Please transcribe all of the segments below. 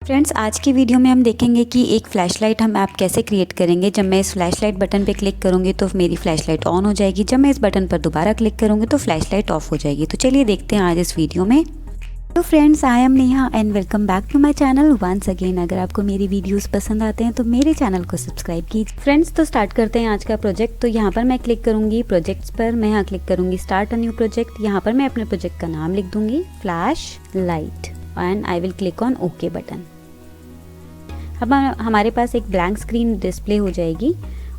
Friends, आज की video में हम देखेंगे कि एक फ्लैशलाइट हम ऐप कैसे क्रिएट करेंगे। जब मैं इस फ्लैशलाइट बटन पे क्लिक करूँगी तो मेरी फ्लैशलाइट ऑन हो जाएगी। जब मैं इस बटन पर दोबारा क्लिक करूँगी तो फ्लैशलाइट ऑफ हो जाएगी। तो चलिए देखते हैं आज इस वीडियो में। तो friends, I am Neha and welcome back to my channel once again. अगर आपको मेरी वीडियोस पसंद आते हैं तो मेरे चैनल को सब्सक्राइब कीजिए। फ्रेंड्स, तो स्टार्ट करते हैं आज का प्रोजेक्ट। तो यहाँ पर मैं क्लिक करूँगी प्रोजेक्ट्स पर, मैं यहाँ क्लिक करूँगी स्टार्ट अ न्यू प्रोजेक्ट। यहाँ पर मैं अपने प्रोजेक्ट का नाम लिख दूँगी flash light and I will click on okay button. अब हमारे पास एक ब्लैंक स्क्रीन डिस्प्ले हो जाएगी।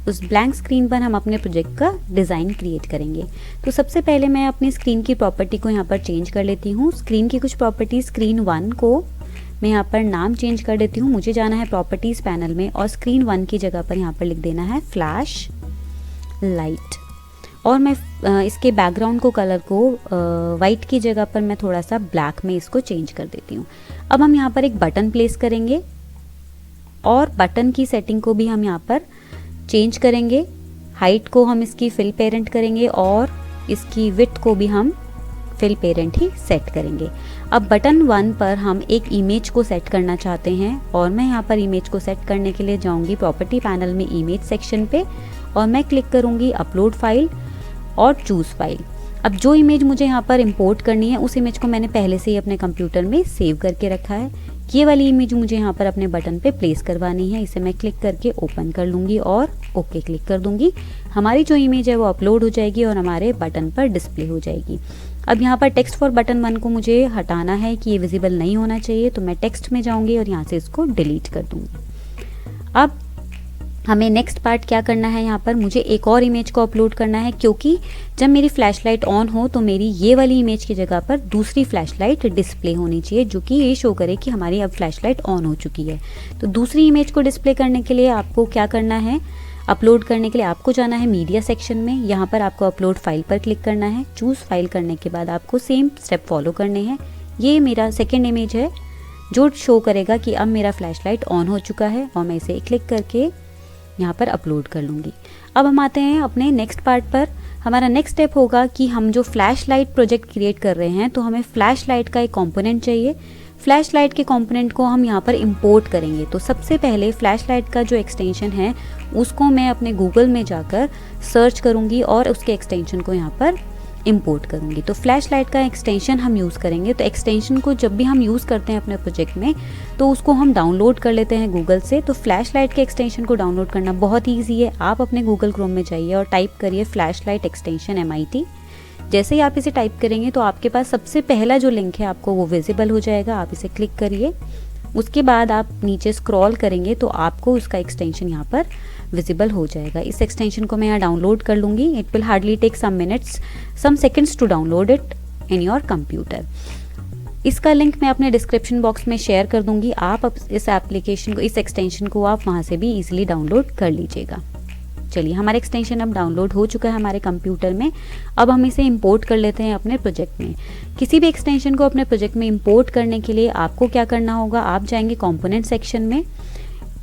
उस ब्लैंक स्क्रीन पर हम अपने प्रोजेक्ट का डिज़ाइन क्रिएट करेंगे। तो सबसे पहले मैं अपनी स्क्रीन की प्रॉपर्टी को यहाँ पर चेंज कर लेती हूँ। स्क्रीन की कुछ प्रॉपर्टी, स्क्रीन 1 को मैं यहाँ पर नाम चेंज कर देती हूँ। मुझे जाना है प्रॉपर्टीज़ पैनल में और स्क्रीन 1 की जगह पर यहाँ पर लिख देना है फ्लैश लाइट। और मैं इसके बैकग्राउंड को कलर को वाइट की जगह पर मैं थोड़ा सा ब्लैक में इसको चेंज कर देती हूँ। अब हम यहाँ पर एक बटन प्लेस करेंगे और बटन की सेटिंग को भी हम यहाँ पर चेंज करेंगे। हाइट को हम इसकी फिल पेरेंट करेंगे और इसकी विड्थ को भी हम फिल पेरेंट ही सेट करेंगे। अब बटन 1 पर हम एक इमेज को सेट करना चाहते हैं और मैं यहाँ पर इमेज को सेट करने के लिए जाऊँगी प्रॉपर्टी पैनल में इमेज सेक्शन पे और मैं क्लिक करूँगी अपलोड फाइल और चूज़ फाइल। अब जो इमेज मुझे यहाँ पर इंपोर्ट करनी है उस इमेज को मैंने पहले से ही अपने कंप्यूटर में सेव करके रखा है। ये वाली इमेज मुझे यहाँ पर अपने बटन पे प्लेस करवानी है। इसे मैं क्लिक करके ओपन कर लूँगी और ओके क्लिक कर दूँगी। हमारी जो इमेज है वो अपलोड हो जाएगी और हमारे बटन पर डिस्प्ले हो जाएगी। अब यहाँ पर टेक्स्ट फॉर बटन 1 को मुझे हटाना है कि ये विजिबल नहीं होना चाहिए, तो मैं टेक्स्ट में जाऊँगी और यहाँ से इसको डिलीट कर दूँगी। अब हमें नेक्स्ट पार्ट क्या करना है, यहाँ पर मुझे एक और इमेज को अपलोड करना है, क्योंकि जब मेरी फ्लैशलाइट ऑन हो तो मेरी ये वाली इमेज की जगह पर दूसरी फ्लैशलाइट डिस्प्ले होनी चाहिए, जो कि ये शो करे कि हमारी अब फ्लैशलाइट ऑन हो चुकी है। तो दूसरी इमेज को डिस्प्ले करने के लिए आपको क्या करना है, अपलोड करने के लिए आपको जाना है मीडिया सेक्शन में। यहाँ पर आपको अपलोड फाइल पर क्लिक करना है। चूज़ फाइल करने के बाद आपको सेम स्टेप फॉलो करने हैं। ये मेरा सेकेंड इमेज है जो शो करेगा कि अब मेरा फ्लैशलाइट ऑन हो चुका है और मैं इसे क्लिक करके यहाँ पर अपलोड कर लूँगी। अब हम आते हैं अपने नेक्स्ट पार्ट पर। हमारा नेक्स्ट स्टेप होगा कि हम जो फ्लैश लाइट प्रोजेक्ट क्रिएट कर रहे हैं तो हमें फ्लैश लाइट का एक कंपोनेंट चाहिए। फ्लैश लाइट के कंपोनेंट को हम यहाँ पर इंपोर्ट करेंगे। तो सबसे पहले फ्लैश लाइट का जो एक्सटेंशन है उसको मैं अपने गूगल में जाकर सर्च करूँगी और उसके एक्सटेंशन को यहाँ पर इंपोर्ट करूँगी। तो फ्लैश लाइट का एक्सटेंशन हम यूज़ करेंगे। तो एक्सटेंशन को जब भी हम यूज़ करते हैं अपने प्रोजेक्ट में तो उसको हम डाउनलोड कर लेते हैं गूगल से। तो फ्लैश लाइट के एक्सटेंशन को डाउनलोड करना बहुत ईजी है। आप अपने गूगल क्रोम में जाइए और टाइप करिए फ्लैश लाइट एक्सटेंशन MIT। जैसे ही आप इसे टाइप करेंगे तो आपके पास सबसे पहला जो लिंक है आपको वो विजिबल हो जाएगा। आप इसे क्लिक करिए। उसके बाद आप नीचे स्क्रॉल करेंगे तो आपको उसका एक्सटेंशन यहाँ पर विजिबल हो जाएगा। इस एक्सटेंशन को मैं यहाँ डाउनलोड कर लूँगी। It will hardly take some seconds to download it in your computer. इसका लिंक मैं अपने डिस्क्रिप्शन बॉक्स में शेयर कर दूँगी। आप इस एप्लीकेशन को, इस एक्सटेंशन को आप वहाँ से भी ईजिली डाउनलोड कर लीजिएगा। चलिए, हमारा एक्सटेंशन अब डाउनलोड हो चुका है हमारे कंप्यूटर में। अब हम इसे इंपोर्ट कर लेते हैं अपने प्रोजेक्ट में। किसी भी एक्सटेंशन को अपने प्रोजेक्ट में इंपोर्ट करने के लिए आपको क्या करना होगा, आप जाएंगे कंपोनेंट सेक्शन में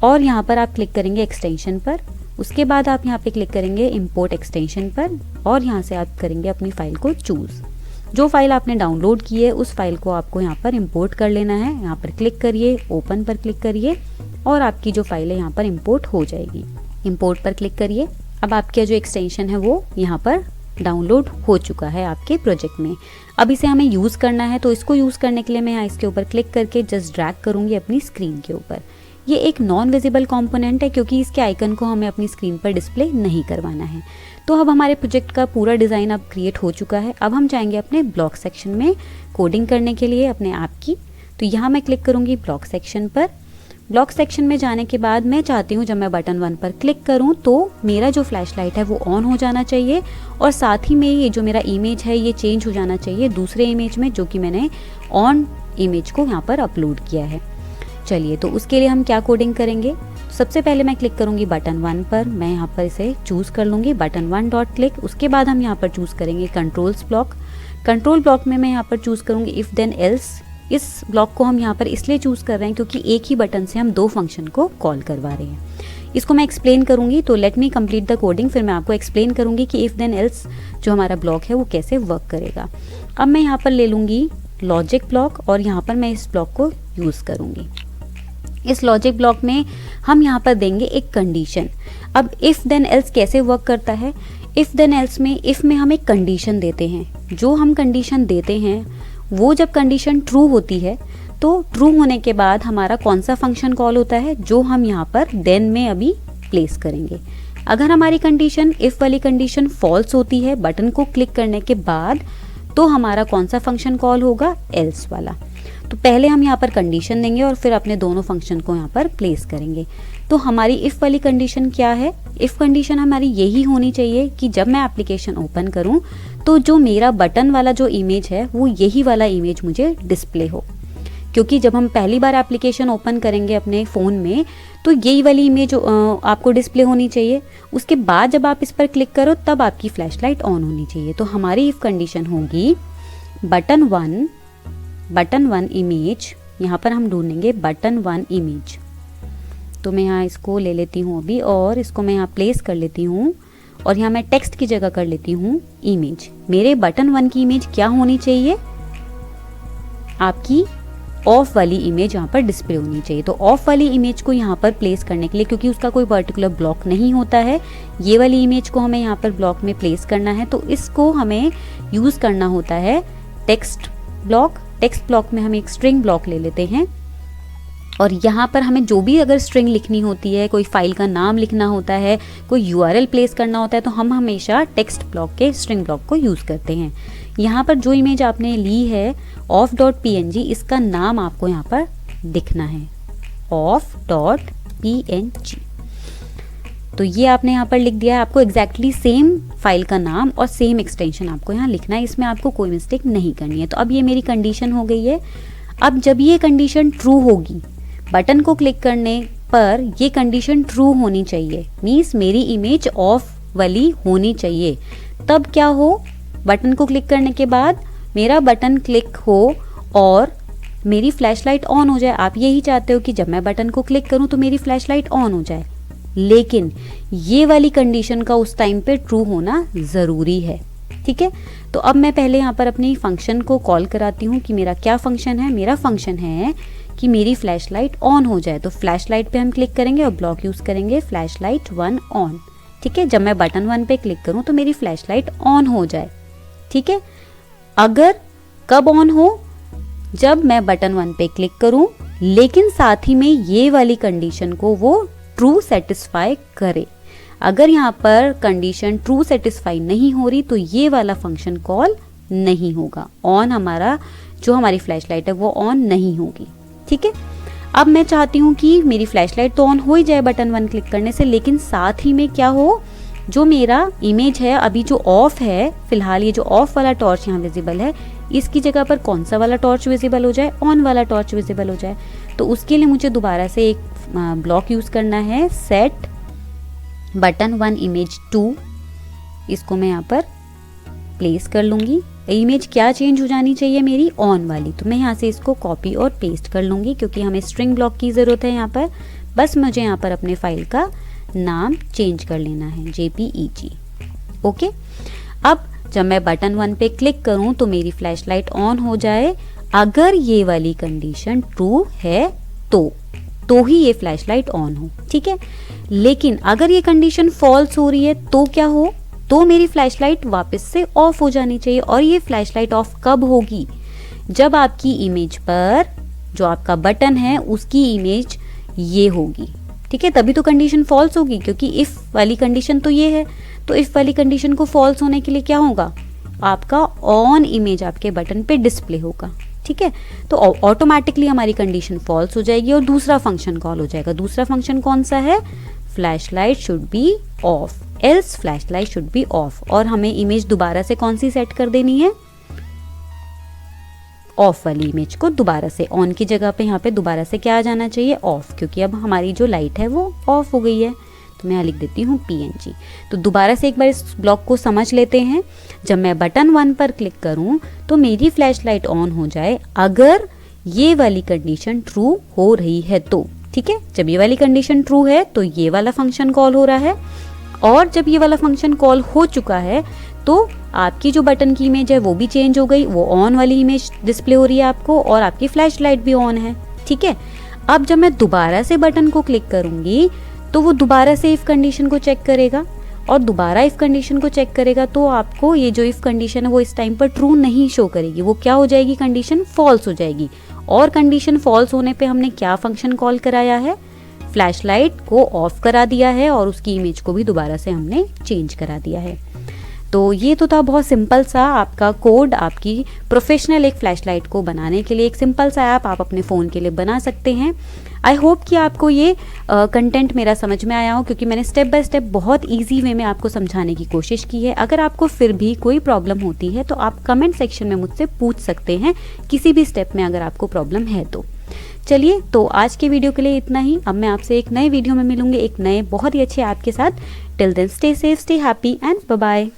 और यहाँ पर आप क्लिक करेंगे एक्सटेंशन पर। उसके बाद आप यहाँ पे क्लिक करेंगे इंपोर्ट एक्सटेंशन पर और यहाँ से आप करेंगे अपनी फाइल को चूज़। जो फाइल आपने डाउनलोड की है उस फाइल को आपको यहाँ पर इंपोर्ट कर लेना है। यहाँ पर क्लिक करिए, ओपन पर क्लिक करिए और आपकी जो फाइल है यहाँ पर इंपोर्ट हो जाएगी। इंपोर्ट पर क्लिक करिए। अब आपका जो एक्सटेंशन है वो यहाँ पर डाउनलोड हो चुका है आपके प्रोजेक्ट में। अब इसे हमें यूज़ करना है, तो इसको यूज़ करने के लिए मैं यहाँ इसके ऊपर क्लिक करके जस्ट ड्रैग करूँगी अपनी स्क्रीन के ऊपर। ये एक नॉन विजिबल कंपोनेंट है क्योंकि इसके आइकन को हमें अपनी स्क्रीन पर डिस्प्ले नहीं करवाना है। तो अब हमारे प्रोजेक्ट का पूरा डिज़ाइन अब क्रिएट हो चुका है। अब हम जाएंगे अपने ब्लॉक सेक्शन में कोडिंग करने के लिए अपने ऐप की। तो यहाँ मैं क्लिक करूँगी ब्लॉक सेक्शन पर। ब्लॉक सेक्शन में जाने के बाद मैं चाहती हूँ जब मैं बटन 1 पर क्लिक करूँ तो मेरा जो फ्लैश लाइट है वो ऑन हो जाना चाहिए और साथ ही में ये जो मेरा इमेज है ये चेंज हो जाना चाहिए दूसरे इमेज में, जो कि मैंने ऑन इमेज को यहाँ पर अपलोड किया है। चलिए, तो उसके लिए हम क्या कोडिंग करेंगे। सबसे पहले मैं क्लिक करूँगी बटन 1 पर। मैं यहाँ पर इसे चूज़ कर लूँगी बटन 1 डॉट क्लिक। उसके बाद हम यहाँ पर चूज़ करेंगे कंट्रोल्स ब्लॉक। कंट्रोल ब्लॉक में मैं यहाँ पर चूज़ करूँगी इफ़ देन एल्स। इस ब्लॉक को हम यहाँ पर इसलिए चूज़ कर रहे हैं क्योंकि एक ही बटन से हम 2 फंक्शन को कॉल करवा रहे हैं। इसको मैं एक्सप्लेन करूँगी, तो let me complete the coding. फिर मैं आपको एक्सप्लेन करूँगी कि इफ़ देन एल्स जो हमारा ब्लॉक है वो कैसे वर्क करेगा। अब मैं यहाँ पर ले लूँगी लॉजिक ब्लॉक और यहाँ पर मैं इस ब्लॉक को यूज़ करूँगी। इस लॉजिक ब्लॉक में हम यहाँ पर देंगे एक कंडीशन। अब इफ़ देन एल्स कैसे वर्क करता है, इफ़ देन एल्स में इफ़ में हम एक कंडीशन देते हैं, जो हम कंडीशन देते हैं वो जब कंडीशन ट्रू होती है तो ट्रू होने के बाद हमारा कौन सा फंक्शन कॉल होता है, जो हम यहाँ पर देन में अभी प्लेस करेंगे। अगर हमारी कंडीशन इफ़ वाली कंडीशन फॉल्स होती है बटन को क्लिक करने के बाद, तो हमारा कौन सा फंक्शन कॉल होगा, एल्स वाला। तो पहले हम यहाँ पर कंडीशन देंगे और फिर अपने दोनों फंक्शन को यहाँ पर प्लेस करेंगे। तो हमारी इफ़ वाली कंडीशन क्या है, इफ़ कंडीशन हमारी यही होनी चाहिए कि जब मैं एप्लीकेशन ओपन करूँ तो जो मेरा बटन वाला जो इमेज है वो यही वाला इमेज मुझे डिस्प्ले हो, क्योंकि जब हम पहली बार एप्लीकेशन ओपन करेंगे अपने फ़ोन में तो यही वाली इमेज आपको डिस्प्ले होनी चाहिए। उसके बाद जब आप इस पर क्लिक करो तब आपकी फ्लैश लाइट ऑन होनी चाहिए। तो हमारी इफ़ कंडीशन होगी बटन वन इमेज, यहाँ पर हम ढूंढेंगे बटन वन इमेज। तो मैं यहाँ इसको ले लेती हूँ अभी और इसको मैं यहाँ प्लेस कर लेती हूँ और यहाँ मैं टेक्स्ट की जगह कर लेती हूँ इमेज। मेरे बटन वन की इमेज क्या होनी चाहिए, आपकी ऑफ वाली इमेज यहाँ पर डिस्प्ले होनी चाहिए। तो ऑफ वाली इमेज को यहाँ पर प्लेस करने के लिए, क्योंकि उसका कोई पर्टिकुलर ब्लॉक नहीं होता है, ये वाली इमेज को हमें यहाँ पर ब्लॉक में प्लेस करना है, तो इसको हमें यूज़ करना होता है टेक्स्ट ब्लॉक। टेक्स्ट ब्लॉक में हम एक स्ट्रिंग ब्लॉक ले लेते हैं और यहाँ पर हमें जो भी अगर स्ट्रिंग लिखनी होती है, कोई फाइल का नाम लिखना होता है, कोई यूआरएल प्लेस करना होता है, तो हम हमेशा टेक्स्ट ब्लॉक के स्ट्रिंग ब्लॉक को यूज़ करते हैं। यहाँ पर जो इमेज आपने ली है off.png, इसका नाम आपको यहाँ पर दिखना है off.png। तो ये आपने यहाँ पर लिख दिया है, आपको एग्जैक्टली सेम फाइल का नाम और सेम एक्सटेंशन आपको यहाँ लिखना है, इसमें आपको कोई मिस्टेक नहीं करनी है। तो अब ये मेरी कंडीशन हो गई है। अब जब ये कंडीशन ट्रू होगी, बटन को क्लिक करने पर ये कंडीशन ट्रू होनी चाहिए, मीन्स मेरी इमेज ऑफ वाली होनी चाहिए। तब क्या हो, बटन को क्लिक करने के बाद मेरा बटन क्लिक हो और मेरी फ्लैश लाइट ऑन हो जाए। आप यही चाहते हो कि जब मैं बटन को क्लिक करूं तो मेरी फ्लैश लाइट ऑन हो जाए, लेकिन ये वाली कंडीशन का उस टाइम पे ट्रू होना ज़रूरी है। ठीक है, तो अब मैं पहले यहाँ पर अपनी फंक्शन को कॉल कराती हूँ कि मेरा क्या फंक्शन है। मेरा फंक्शन है कि मेरी फ्लैश लाइट ऑन हो जाए। तो फ्लैश लाइट पे हम क्लिक करेंगे और ब्लॉक यूज़ करेंगे फ्लैश लाइट वन ऑन। ठीक है, जब मैं बटन वन पे क्लिक करूँ तो मेरी फ्लैश लाइट ऑन हो जाए। ठीक है, अगर कब ऑन हो, जब मैं बटन वन पे क्लिक करूं लेकिन साथ ही में ये वाली कंडीशन को वो ट्रू सेटिस्फाई करे। अगर यहाँ पर कंडीशन ट्रू सेटिस्फाई नहीं हो रही तो ये वाला फंक्शन कॉल नहीं होगा, ऑन हमारा जो हमारी फ्लैश लाइट है वो ऑन नहीं होगी। ठीक है, अब मैं चाहती हूँ कि मेरी फ्लैश लाइट तो ऑन हो ही जाए बटन वन क्लिक करने से, लेकिन साथ ही में क्या हो, जो मेरा इमेज है अभी जो ऑफ है, फिलहाल ये जो ऑफ वाला टॉर्च यहाँ विजिबल है, इसकी जगह पर कौन सा वाला टॉर्च विजिबल हो जाए, ऑन वाला टॉर्च विजिबल हो जाए। तो उसके लिए मुझे दोबारा से एक ब्लॉक यूज़ करना है, सेट बटन वन इमेज 2। इसको मैं यहाँ पर प्लेस कर लूँगी। इमेज क्या चेंज हो जानी चाहिए मेरी, ऑन वाली। तो मैं यहाँ से इसको कॉपी और पेस्ट कर लूँगी क्योंकि हमें स्ट्रिंग ब्लॉक की ज़रूरत है यहाँ पर। बस मुझे यहाँ पर अपने फाइल का नाम चेंज कर लेना है, JPEG। ओके, अब जब मैं बटन वन पे क्लिक करूं तो मेरी फ्लैश लाइट ऑन हो जाए। अगर ये वाली कंडीशन ट्रू है तो ही ये फ्लैश लाइट ऑन हो। ठीक है, लेकिन अगर ये कंडीशन फॉल्स हो रही है तो क्या हो, तो मेरी फ्लैश लाइट वापस से ऑफ हो जानी चाहिए। और ये फ्लैश लाइट ऑफ कब होगी, जब आपकी इमेज पर जो आपका बटन है उसकी इमेज ये होगी। ठीक है, तभी तो कंडीशन फॉल्स होगी, क्योंकि इफ़ वाली कंडीशन तो ये है। तो इफ़ वाली कंडीशन को फॉल्स होने के लिए क्या होगा, आपका ऑन इमेज आपके बटन पे डिस्प्ले होगा। ठीक है, तो ऑटोमेटिकली हमारी कंडीशन फॉल्स हो जाएगी और दूसरा फंक्शन कॉल हो जाएगा। दूसरा फंक्शन कौन सा है, flash light should be of, else flash light should be of. और हमें इमेज दोबारा से कौन सी सेट कर देनी है, ऑफ वाली इमेज को दोबारा से, ऑन की जगह पे यहाँ पे दोबारा से क्या आ जाना चाहिए, ऑफ, क्योंकि अब हमारी जो लाइट है वो ऑफ हो गई है। तो मैं यहाँ लिख देती हूँ PNG। तो दोबारा से एक बार इस ब्लॉक को समझ लेते हैं। जब मैं बटन वन पर क्लिक करूँ तो मेरी फ्लैश लाइट ऑन हो जाए अगर ये वाली कंडीशन ट्रू हो रही है तो। ठीक है, जब ये वाली कंडीशन ट्रू है तो ये वाला फंक्शन कॉल हो रहा है, और जब ये वाला फंक्शन कॉल हो चुका है तो आपकी जो बटन की इमेज है वो भी चेंज हो गई, वो ऑन वाली इमेज डिस्प्ले हो रही है आपको, और आपकी फ्लैश लाइट भी ऑन है। ठीक है, अब जब मैं दोबारा से बटन को क्लिक करूँगी तो वो दोबारा से इफ़ कंडीशन को चेक करेगा और दोबारा इफ़ कंडीशन को चेक करेगा तो आपको ये जो इफ़ कंडीशन है वो इस टाइम पर ट्रू नहीं शो करेगी, वो क्या हो जाएगी, कंडीशन फॉल्स हो जाएगी। और कंडीशन फॉल्स होने पे हमने क्या फंक्शन कॉल कराया है, फ्लैशलाइट को ऑफ करा दिया है और उसकी इमेज को भी दोबारा से हमने चेंज करा दिया है। तो ये तो था बहुत सिंपल सा आपका कोड, आपकी प्रोफेशनल एक फ्लैशलाइट को बनाने के लिए। एक सिंपल सा ऐप आप अपने फ़ोन के लिए बना सकते हैं। आई होप कि आपको ये कंटेंट मेरा समझ में आया हो, क्योंकि मैंने स्टेप बाय स्टेप बहुत इजी वे में आपको समझाने की कोशिश की है। अगर आपको फिर भी कोई प्रॉब्लम होती है तो आप कमेंट सेक्शन में मुझसे पूछ सकते हैं, किसी भी स्टेप में अगर आपको प्रॉब्लम है तो। चलिए, तो आज के वीडियो के लिए इतना ही। अब मैं आपसे एक नए वीडियो में मिलूंगी एक नए बहुत ही अच्छे ऐप के साथ। Till then stay safe, stay happy and bye bye.